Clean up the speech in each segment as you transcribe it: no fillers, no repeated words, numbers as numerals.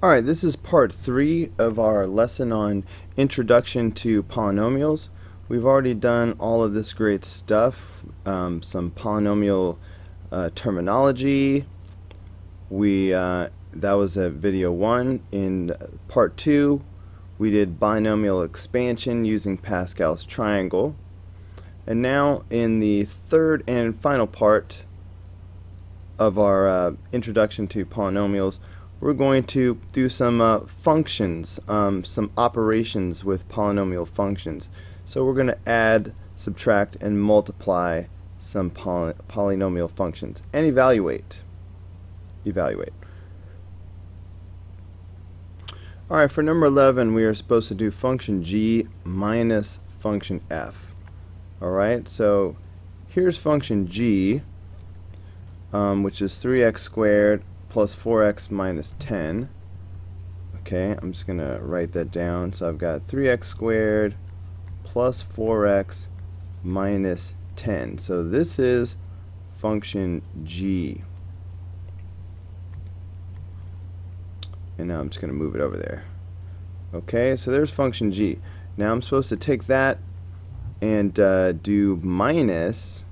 Alright, this is part 3 of our lesson on Introduction to Polynomials. We've already done all of this great stuff, some polynomial terminology. That was at video 1. In part 2, we did binomial expansion using Pascal's triangle. And now in the third and final part of our Introduction to Polynomials, we're going to do some functions, some operations with polynomial functions. So we're going to add, subtract, and multiply some polynomial functions and evaluate. Alright, for number 11 we are supposed to do function g minus function f. Alright, so here's function g, which is 3x squared plus 4x minus 10. Okay, I'm just going to write that down. So I've got 3x squared plus 4x minus 10. So this is function g. And now I'm just going to move it over there. Okay, so there's function g. Now I'm supposed to take that and do minus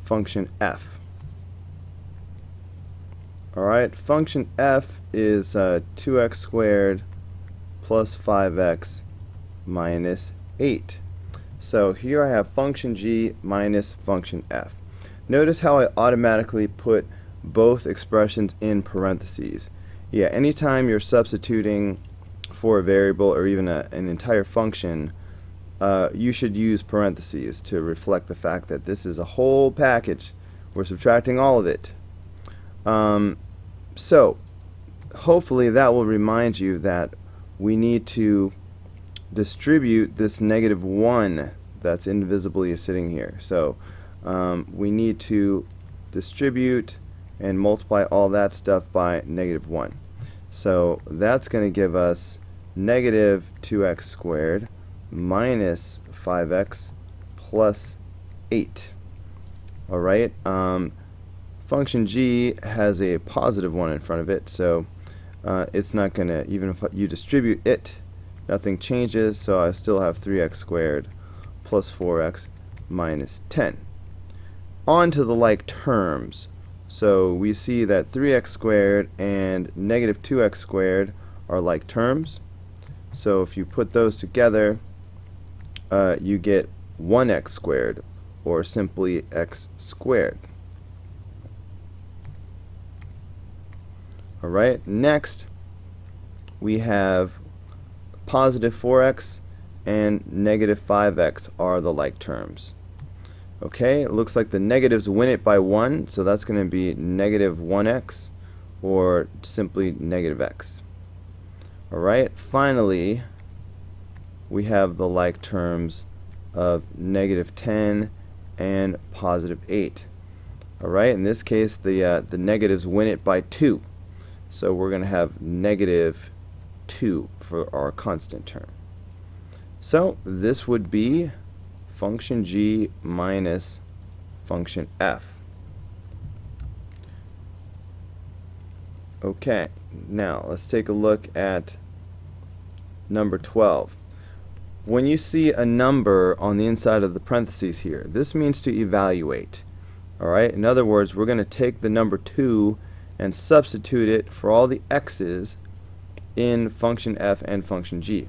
function f. Alright, function f is 2x squared plus 5x minus 8. So here I have function g minus function f. Notice how I automatically put both expressions in parentheses. Yeah, anytime you're substituting for a variable or even an entire function, you should use parentheses to reflect the fact that this is a whole package. We're subtracting all of it. So hopefully that will remind you that we need to distribute this negative 1 that's invisibly sitting here. So we need to distribute and multiply all that stuff by negative 1. So that's going to give us negative 2x squared minus 5x plus 8. Alright, function g has a positive 1 in front of it, so it's not going to, even if you distribute it, nothing changes, so I still have 3x squared plus 4x minus 10. On to the like terms. So we see that 3x squared and negative 2x squared are like terms. So if you put those together, you get 1x squared, or simply x squared. Alright, next we have positive 4x and negative 5x are the like terms. Okay, it looks like the negatives win it by 1, so that's going to be negative 1x or simply negative x. Alright, finally we have the like terms of negative 10 and positive 8. Alright, in this case the negatives win it by 2. So we're going to have negative 2 for our constant term. So this would be function g minus function f. Okay, now let's take a look at number 12. When you see a number on the inside of the parentheses here, this means to evaluate. Alright, in other words, we're going to take the number 2 and substitute it for all the x's in function f and function g.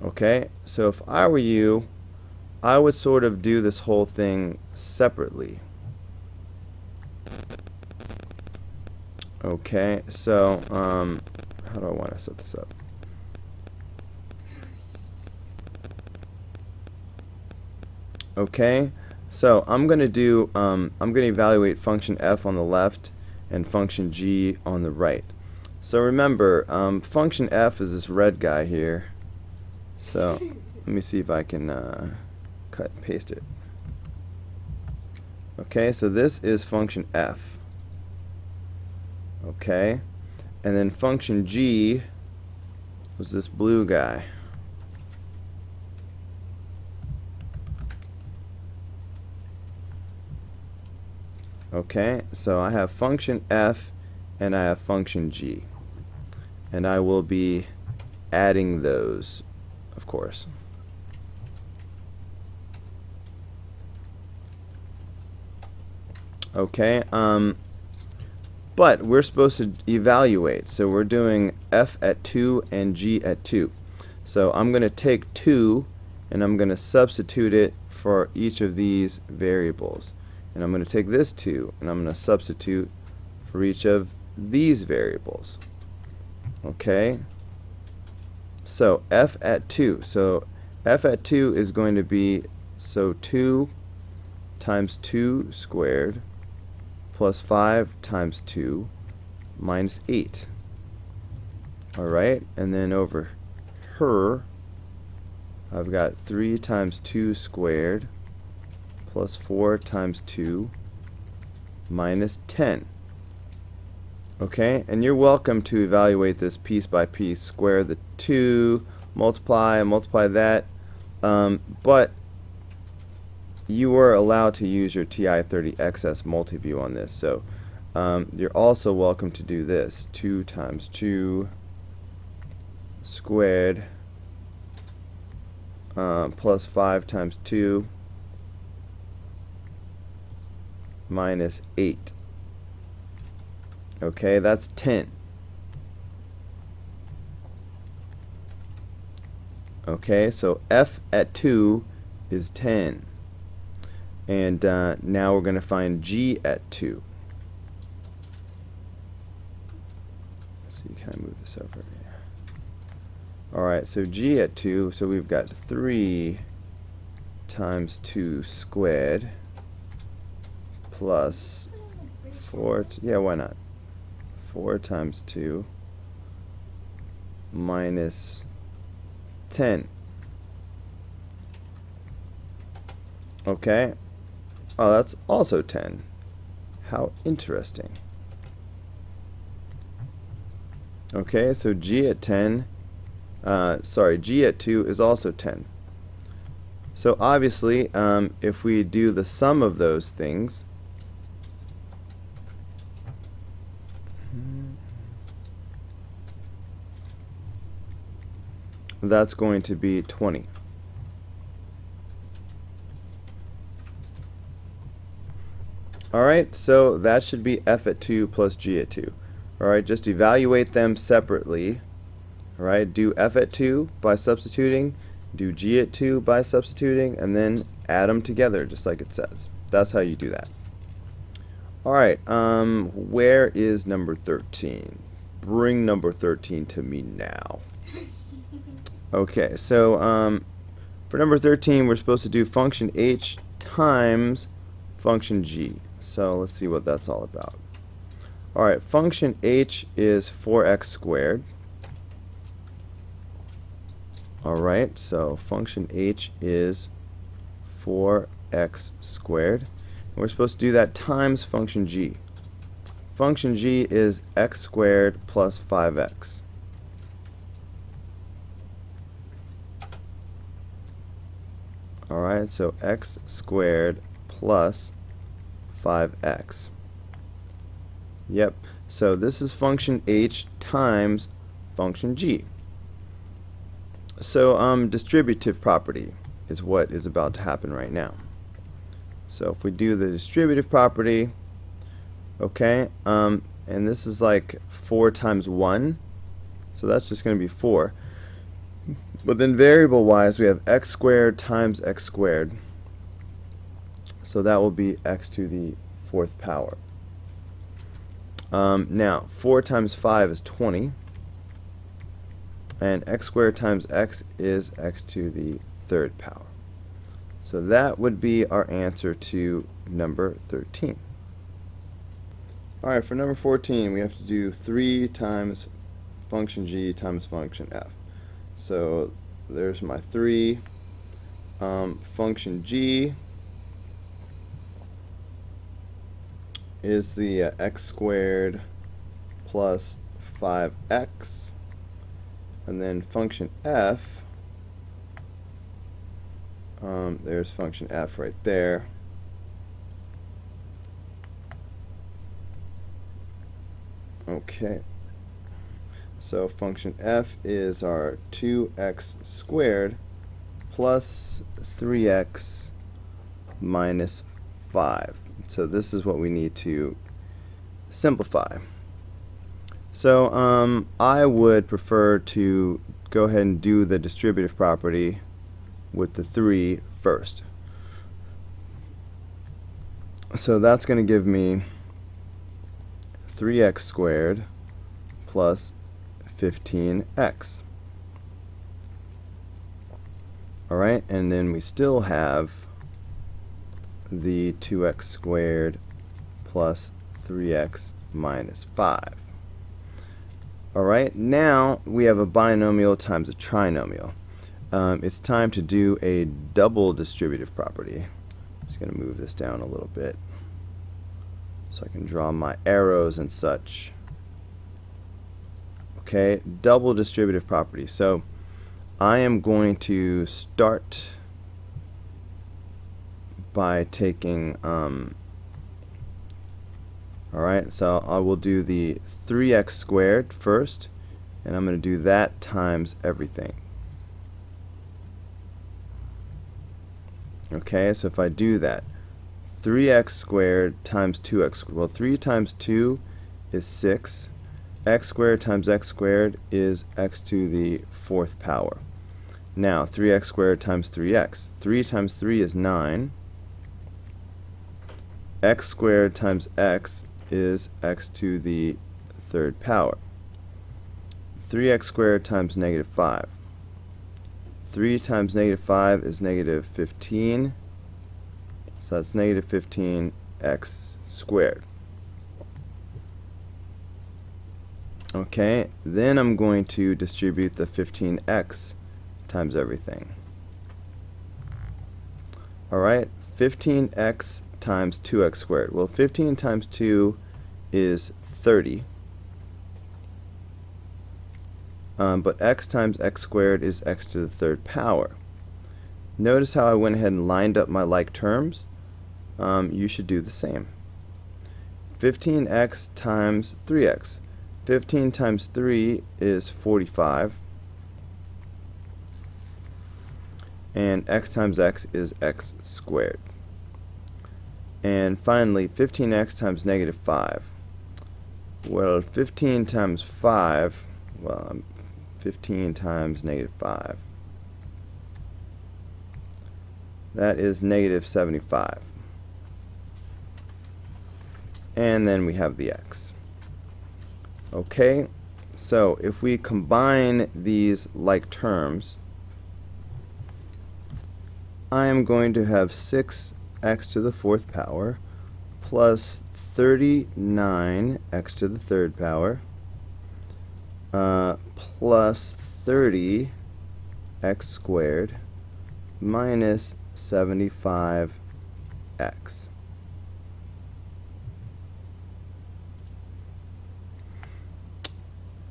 Okay, so if I were you, I would sort of do this whole thing separately. Okay, so how do I want to set this up? Okay, so I'm going to evaluate function f on the left and function g on the right. So remember, function f is this red guy here. So let me see if I can cut and paste it. Okay, so this is function f. Okay, and then function g was this blue guy. Okay, so I have function f and I have function g. And I will be adding those, of course. Okay, but we're supposed to evaluate, so we're doing f at 2 and g at 2. So I'm going to take 2 and I'm going to substitute it for each of these variables. And I'm going to take this 2 and I'm going to substitute for each of these variables. Okay, so f at 2. So f at 2 is going to be, so 2 times 2 squared plus 5 times 2 minus 8. Alright, and then over here, I've got 3 times 2 squared plus 4 times 2 minus 10. Okay, and you're welcome to evaluate this piece by piece. Square the 2, multiply that, but you are allowed to use your TI-30XS multiview on this. So you're also welcome to do this. 2 times 2 squared plus 5 times 2 minus 8. Okay, that's 10. Okay, so f at 2 is 10. And now we're going to find g at 2. Let's see, can I move this over? Yeah. Alright, so g at 2, so we've got 3 times 2 squared plus 4, yeah, why not? 4 times 2 minus 10. Okay. Oh, that's also 10. How interesting. Okay, so g at 10, g at 2 is also 10. So obviously, if we do the sum of those things, that's going to be 20. Alright, so that should be f at 2 plus g at 2. Alright, just evaluate them separately. Alright, do f at 2 by substituting, do g at 2 by substituting, and then add them together just like it says. That's how you do that. Alright, where is number 13? Bring number 13 to me now. Okay, so for number 13 we're supposed to do function h times function g. So let's see what that's all about. Alright, function h is 4x squared. Alright, so function h is 4x squared. And we're supposed to do that times function g. Function g is x squared plus 5x. Alright, so x squared plus 5x. Yep, so this is function h times function g. So distributive property is what is about to happen right now. So if we do the distributive property, okay, and this is like 4 times 1, so that's just going to be 4. But then variable wise we have x squared times x squared. So that will be x to the 4th power. Now 4 times 5 is 20. And x squared times x is x to the 3rd power. So that would be our answer to number 13. Alright, for number 14 we have to do 3 times function g times function f. So there's my 3. Function g is the x squared plus 5x, and then function f, there's function f right there. Okay. So function f is our 2x squared plus 3x minus 5. So this is what we need to simplify. So I would prefer to go ahead and do the distributive property with the 3 first. So that's going to give me 3x squared plus 15x. Alright, and then we still have the 2x squared plus 3x minus 5. Alright, now we have a binomial times a trinomial. It's time to do a double distributive property. I'm just going to move this down a little bit so I can draw my arrows and such. Okay, double distributive property. So I am going to start by taking alright, so I will do the 3x squared first, and I'm going to do that times everything. Okay, so if I do that, 3x squared times 2x squared, well, 3 times 2 is 6. X squared times x squared is x to the 4th power. Now 3x squared times 3x. 3 times 3 is 9. X squared times x is x to the 3rd power. 3x squared times negative 5. 3 times negative 5 is negative 15. So that's negative 15x squared. Okay, then I'm going to distribute the 15x times everything. Alright, 15x times 2x squared. Well, 15 times 2 is 30. But x times x squared is x to the 3rd power. Notice how I went ahead and lined up my like terms. You should do the same. 15x times 3x. 15 times 3 is 45. And x times x is x squared. And finally, 15x times negative 5. Well, 15 times 5, well, 15 times negative 5. That is negative 75. And then we have the x. Okay, so if we combine these like terms, I am going to have 6x to the 4th power plus 39x to the 3rd power plus 30x squared minus 75x.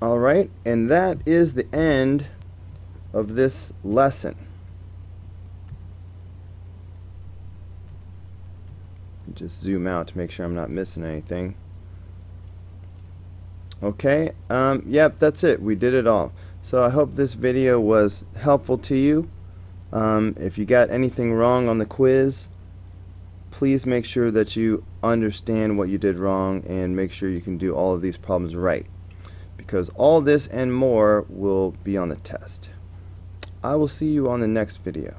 Alright, and that is the end of this lesson. Just zoom out to make sure I'm not missing anything. Okay, yep, that's it. We did it all. So I hope this video was helpful to you. If you got anything wrong on the quiz, please make sure that you understand what you did wrong and make sure you can do all of these problems right, because all this and more will be on the test. I will see you on the next video.